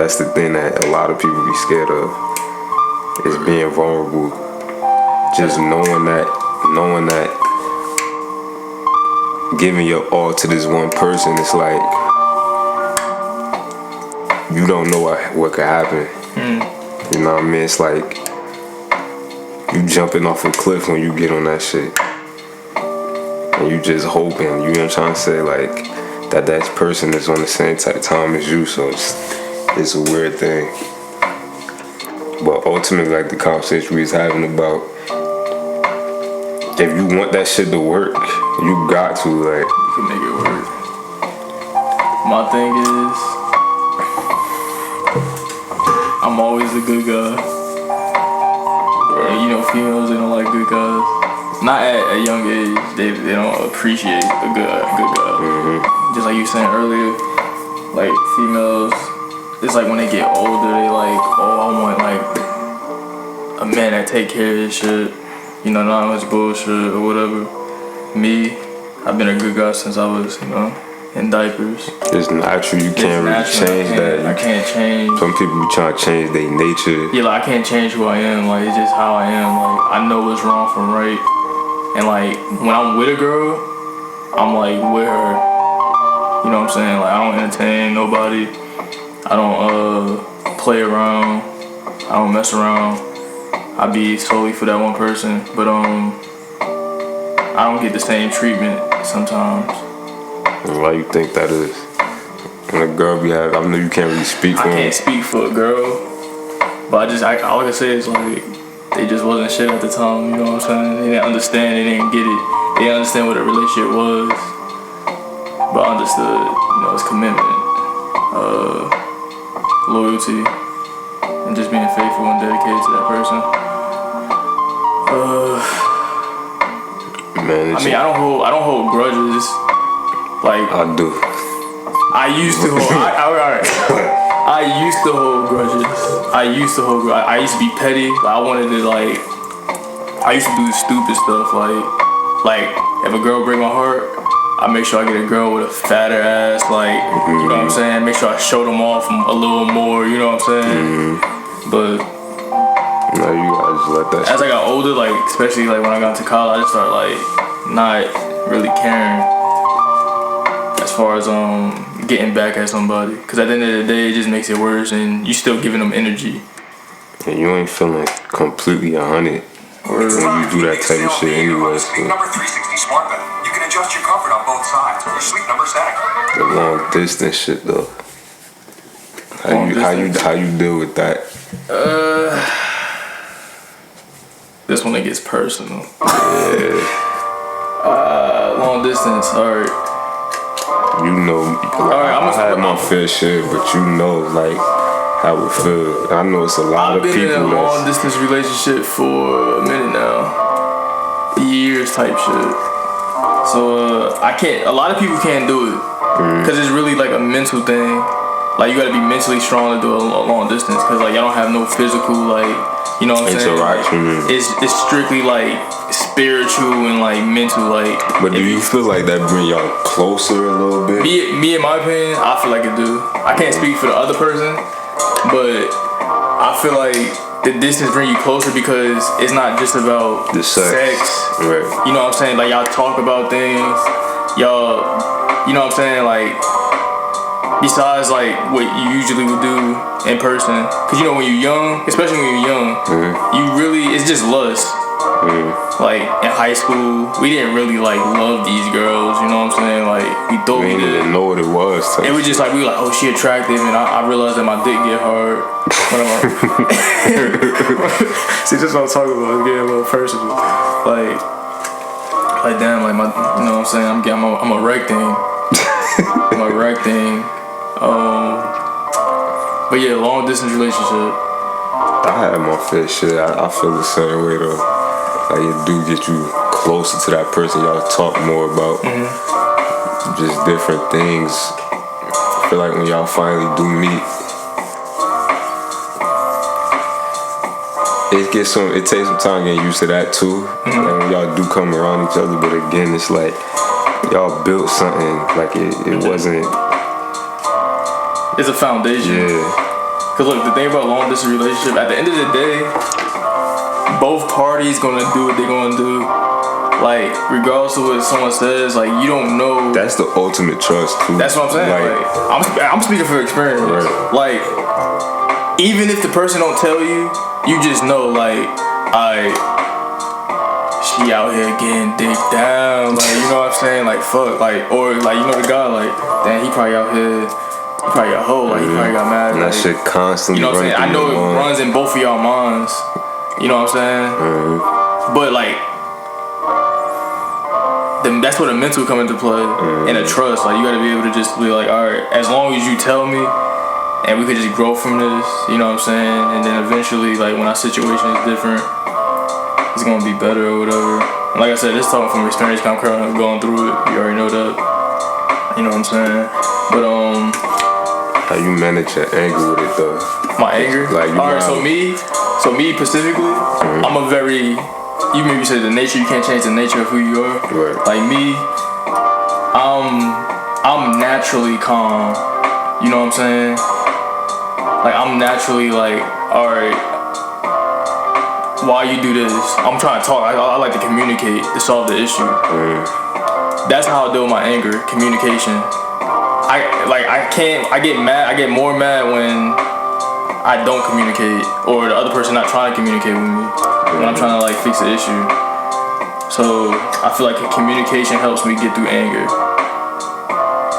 that's the thing that a lot of people be scared of, is being vulnerable. Just knowing that giving your all to this one person, it's like you don't know what could happen. You know what I mean? It's like you jumping off a cliff when you get on that shit, and you just hoping. You know what I'm trying to say? Like that person is on the same type of time as you. So it's a weird thing. But ultimately, like the conversation we was having about, if you want that shit to work, you got to, like, you can make it work. My thing is, I'm always a good guy. And you know, females, they don't like good guys. Not at a young age, they don't appreciate a good guy. Just like you were saying earlier, like females, it's like when they get older, they like, oh, I want like a man that take care of his shit. You know, not much bullshit or whatever. Me, I've been a good guy since I was, you know, in diapers. It's natural. You can't really change that. I can't change. Some people be trying to change their nature. Yeah, like I can't change who I am. Like it's just how I am. Like I know what's wrong from right. And like when I'm with a girl, I'm like with her. You know what I'm saying? Like I don't entertain nobody. I don't play around. I don't mess around. I be solely for that one person, but I don't get the same treatment sometimes. Why you think that is? When a girl be having, I know you can't really speak for I can't speak for a girl, but all I can say is like they just wasn't shit at the time. You know what I'm saying? They didn't understand. They didn't get it. They didn't understand what a relationship was, but I understood. You know, it's commitment, loyalty, and just being faithful and dedicated to that person. Man, I mean, I don't hold grudges. Like I do. I used to hold. Alright. I used to hold grudges. I used to be petty. I wanted to like. I used to do stupid stuff like if a girl break my heart, I make sure I get a girl with a fatter ass. Like you know what I'm saying. Make sure I show them off a little more. You know what I'm saying. But. No, you gotta just let that. As I got older, like especially like when I got to college, I just started like not really caring as far as getting back at somebody. Cause at the end of the day, it just makes it worse, and you still giving them energy. And you ain't feeling completely 100 when you do that type of shit anyway. So. Number 360 smart bed. You can adjust your comfort on both sides. Your sleep number setting. The long distance shit though. How you deal with that? This one it gets personal. Yeah. Long distance, alright. You know, I had my fair share, but you know, like how it feels. I know it's a lot of people. I've been in a long distance relationship for a minute now, years type shit. So a lot of people can't do it because it's really like a mental thing. Like you gotta be mentally strong to do a long distance, because like y'all don't have no physical like, you know what I'm saying? Interaction. Like, it's strictly like spiritual and like mental like. But do you feel like that bring y'all closer a little bit? Me in my opinion, I feel like it do. I can't speak for the other person, but I feel like the distance bring you closer because it's not just about the sex. Right. You know what I'm saying? Like y'all talk about things, y'all, you know what I'm saying? Like besides like what you usually would do in person, because you know when you're young, especially when you're young, you really, it's just lust. Like in high school, we didn't really like love these girls, you know what I'm saying? Like we thought we didn't know what it was. It was just like we were like, oh, she attractive, and I realized that my dick get hard. See, this is what I'm talking about. It's getting a little personal. Like damn, like my, you know what I'm saying? I'm a wreck thing. I'm a wreck thing. But yeah, long distance relationship. I had my fair shit. I feel the same way though. Like it do get you closer to that person. Y'all talk more about just different things. I feel like when y'all finally do meet, it takes some time getting used to that too. Like when y'all do come around each other, but again, it's like y'all built something. Like it wasn't. It's a foundation. Yeah. Cause look, the thing about long distance relationship, at the end of the day, both parties gonna do what they're gonna do. Like, regardless of what someone says, like, you don't know. That's the ultimate trust, too. That's what I'm saying. Like, I'm speaking for experience. Right. Like, even if the person don't tell you, you just know, like, she out here getting dicked down. Like, you know what I'm saying? Like, fuck. Like, or, like, you know the guy, like, damn, he probably out here. He probably got hoe. Like, he probably got mad. And that like, shit constantly. You know what I'm saying? I know it runs in both of y'all minds. You know what I'm saying? But, like, that's where the mental come into play and the trust. Like, you gotta be able to just be like, all right, as long as you tell me and we could just grow from this, you know what I'm saying? And then eventually, like, when our situation is different, it's gonna be better or whatever. And like I said, this talking from experience, I'm currently going through it. You already know that. You know what I'm saying? But how you manage your anger with it though? My anger? Like, you alright, so me specifically, I'm a very, you maybe say the nature, you can't change the nature of who you are. Right. Like me, I'm naturally calm. You know what I'm saying? Like, I'm naturally like, alright, why you do this? I'm trying to talk. I like to communicate to solve the issue. That's how I deal with my anger, communication. I get mad, I get more mad when I don't communicate or the other person not trying to communicate with me when I'm trying to like fix the issue. So I feel like communication helps me get through anger.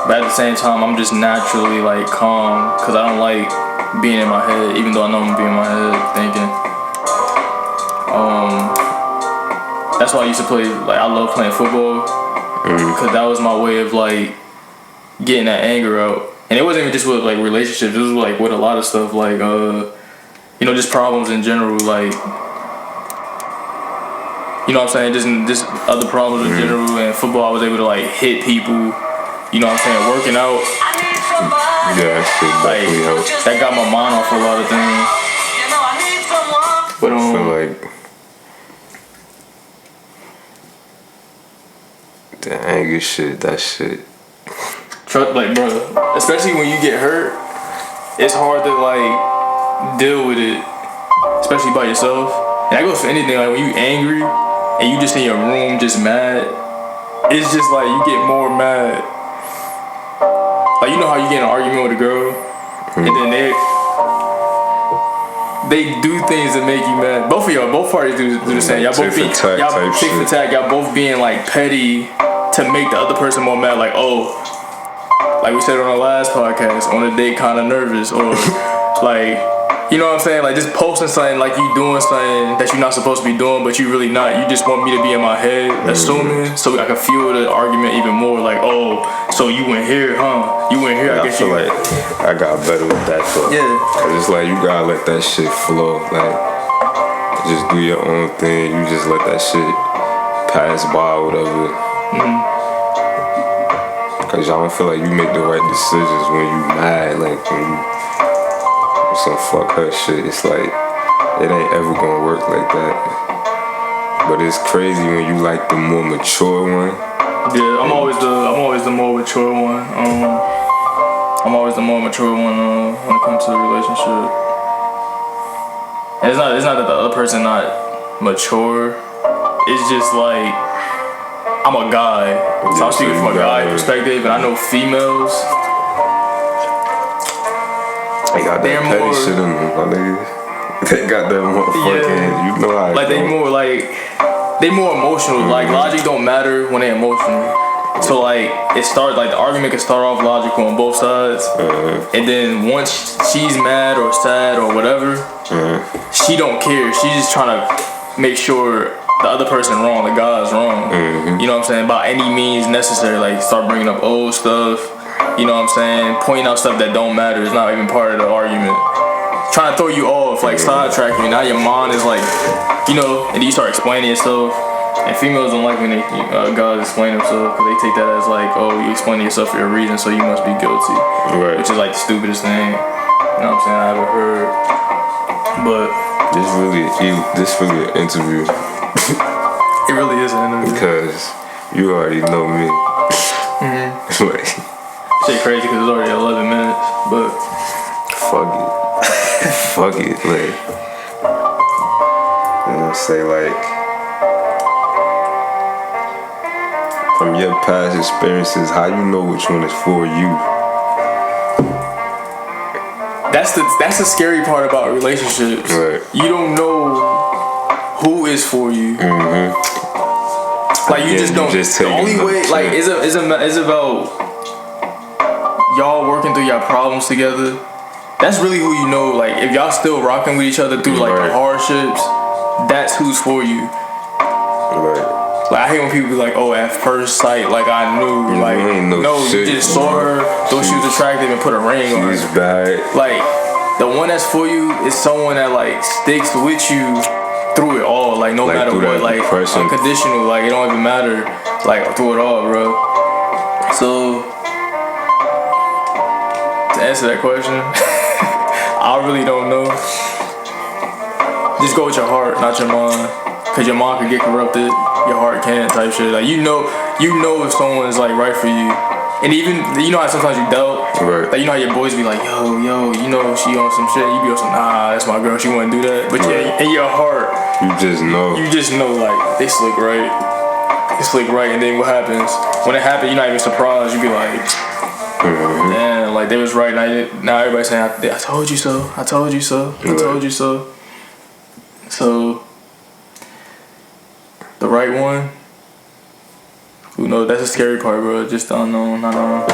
But at the same time, I'm just naturally like calm because I don't like being in my head, even though I know I'm being in my head thinking. That's why I used to play, like, I love playing football because that was my way of like getting that anger out. And it wasn't even just with like relationships, it was like with a lot of stuff, like you know, just problems in general, like, you know what I'm saying, just other problems in general. And football, I was able to like hit people, you know what I'm saying, working out. Yeah, that shit definitely helps. That got my mind off a lot of things. But I feel like the anger shit, that shit. Like, bro, especially when you get hurt, it's hard to like deal with it, especially by yourself. And that goes for anything. Like, when you angry and you just in your room just mad, it's just like you get more mad. Like, you know how you get in an argument with a girl and then they do things that make you mad. Both parties do the same. Y'all both being tick for tack. Y'all both being like petty to make the other person more mad. Like, oh, like we said on our last podcast, on a date kind of nervous, or like, you know what I'm saying? Like, just posting something like you doing something that you're not supposed to be doing, but you really not. You just want me to be in my head, assuming, so I can fuel the argument even more. Like, oh, so you went here, huh? You went here. I feel like I got better with that though. Yeah. Cause it's like you gotta let that shit flow. Like, just do your own thing. You just let that shit pass by, whatever. Cause I don't feel like you make the right decisions when you mad. Like, when you some fuck her shit, it's like it ain't ever gonna work like that. But it's crazy when you like the more mature one. Yeah, I'm always the more mature one. I'm always the more mature one when it comes to the relationship. And it's not that the other person not mature. It's just like, I'm a guy, so I'm speaking from a guy perspective, and I know females. They got that petty shit in them, my nigga. They got that motherfucking, you know how like, they more emotional. Like, logic don't matter when they emotional. So like, the argument can start off logical on both sides, and then once she's mad or sad or whatever, she don't care. She's just trying to make sure the other person wrong, the guy's wrong. You know what I'm saying? By any means necessary. Like, start bringing up old stuff. You know what I'm saying? Pointing out stuff that don't matter is not even part of the argument. Trying to throw you off, like sidetracking you. Now your mind is like, you know, and you start explaining yourself. And females don't like when they guys explain themselves, because they take that as like, oh, you explaining yourself for a reason, so you must be guilty. Right. Which is like the stupidest thing, you know what I'm saying, I ever heard. But this really an interview. It really is an interview. Because you already know me. Like, shit crazy because it's already 11 minutes, but fuck it. fuck it, like, I'm gonna say, like, from your past experiences, how you know which one is for you? That's the scary part about relationships. Right. You don't know who is for you. Like, you just don't. The only way, like, is about y'all working through your problems together. That's really who you know. Like, if y'all still rocking with each other through like the hardships, that's who's for you. Right. Like, I hate when people be like, "Oh, at first sight, like I knew." Like, no, you just saw her, thought she was attractive, and put a ring on her. She's bad. Like, the one that's for you is someone that like sticks with you through it all. Like, no matter what. Like, unconditional. Like, it don't even matter. Like, through it all, bro. So, to answer that question, I really don't know. Just go with your heart, not your mind. Cause your mind can get corrupted, your heart can't, type shit. Like, you know if someone is like right for you. And even, you know how sometimes you doubt? Right. Like, you know how your boys be like, yo, you know she on some shit. You be on some, nah, that's my girl, she wouldn't do that. But yeah, in your heart, you just know like, they slick right. They slick right, and then what happens? When it happens, you're not even surprised. You be like, man, like, they was right. Now everybody's saying, I told you so. I told you so. I told you so. So, the right one, who knows? That's the scary part, bro. Just the unknown, I don't know.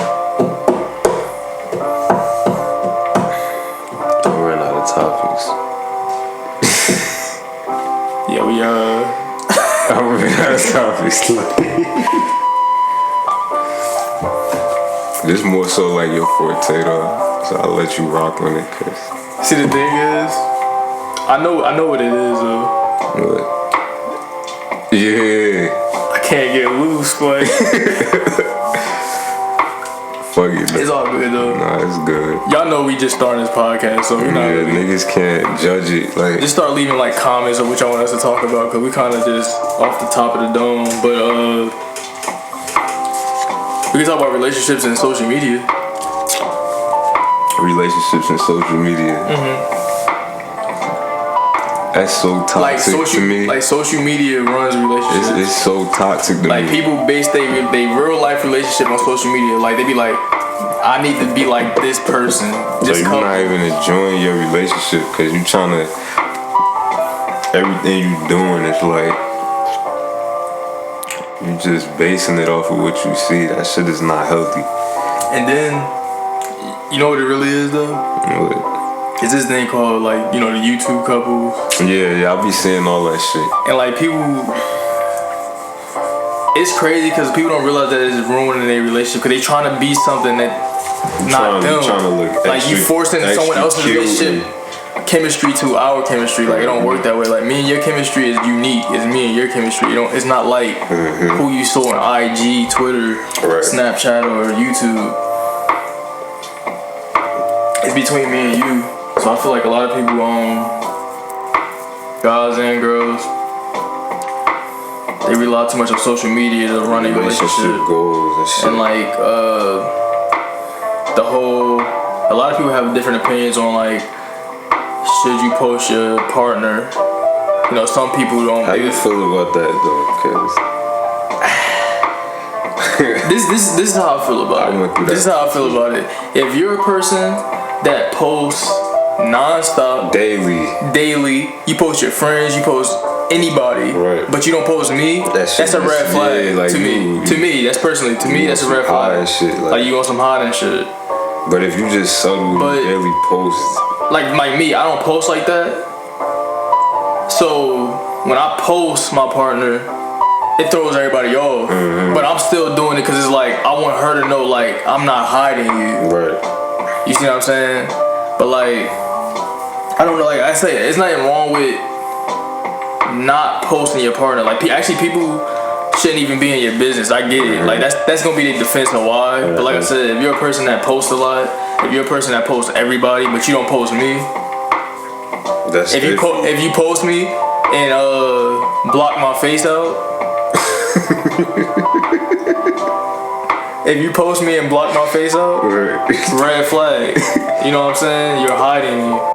I ran out of topics. Yeah, we I ran out of topics. This more so like your forte though, so I'll let you rock on it. Cause see, the thing is, I know what it is though. What? Yeah. I can't get loose, like. Fuck it. It's all good though. Nah, it's good. Y'all know we just started this podcast, so niggas can't judge it. Like, just start leaving like comments of what y'all want us to talk about, cause we kind of just off the top of the dome. But we can talk about relationships and social media. Relationships and social media. That's so toxic to me. Like, social media runs relationships. It's so toxic to me. Like, people base they real life relationship on social media. Like, they be like, I need to be like this person. So you're not even enjoying your relationship because you trying to. Everything you doing is like. You just basing it off of what you see. That shit is not healthy. And then, you know what it really is though? What? It's this thing called, like, you know, the YouTube couples. Yeah, I be seeing all that shit. And like, people, it's crazy because people don't realize that it's ruining their relationship because they trying to be something that not them. Trying to look like, you forcing someone else's relationship chemistry to our chemistry. Like, it don't work that way. Like, me and your chemistry is unique. It's me and your chemistry. It's not like who you saw on IG, Twitter, Snapchat, or YouTube. It's between me and you. So I feel like a lot of people, guys and girls, they rely too much on social media to run a relationship goals and shit. And like, a lot of people have different opinions on like, should you post your partner? You know, some people don't. How you feel about that though? This is how I feel about it. This is how I feel about it. If you're a person that posts non-stop, daily, you post your friends, you post anybody, but you don't post me, that's a red flag. Yeah, like, to me, that's personally, to me, that's a red flag. Shit, like, you on some hot and shit. But if you just subtle daily post, like me, I don't post like that. So when I post my partner, it throws everybody off. But I'm still doing it because it's like, I want her to know, like, I'm not hiding you. Right. You see what I'm saying? But like, I don't know, like I say, it's nothing wrong with not posting your partner. Like, actually, people shouldn't even be in your business. I get it. Like, that's gonna be the defense of why. But like I said, if you're a person that posts a lot, if you're a person that posts everybody, but you don't post me, if you post me and block my face out, if you post me and block my face out, red flag. You know what I'm saying? You're hiding me.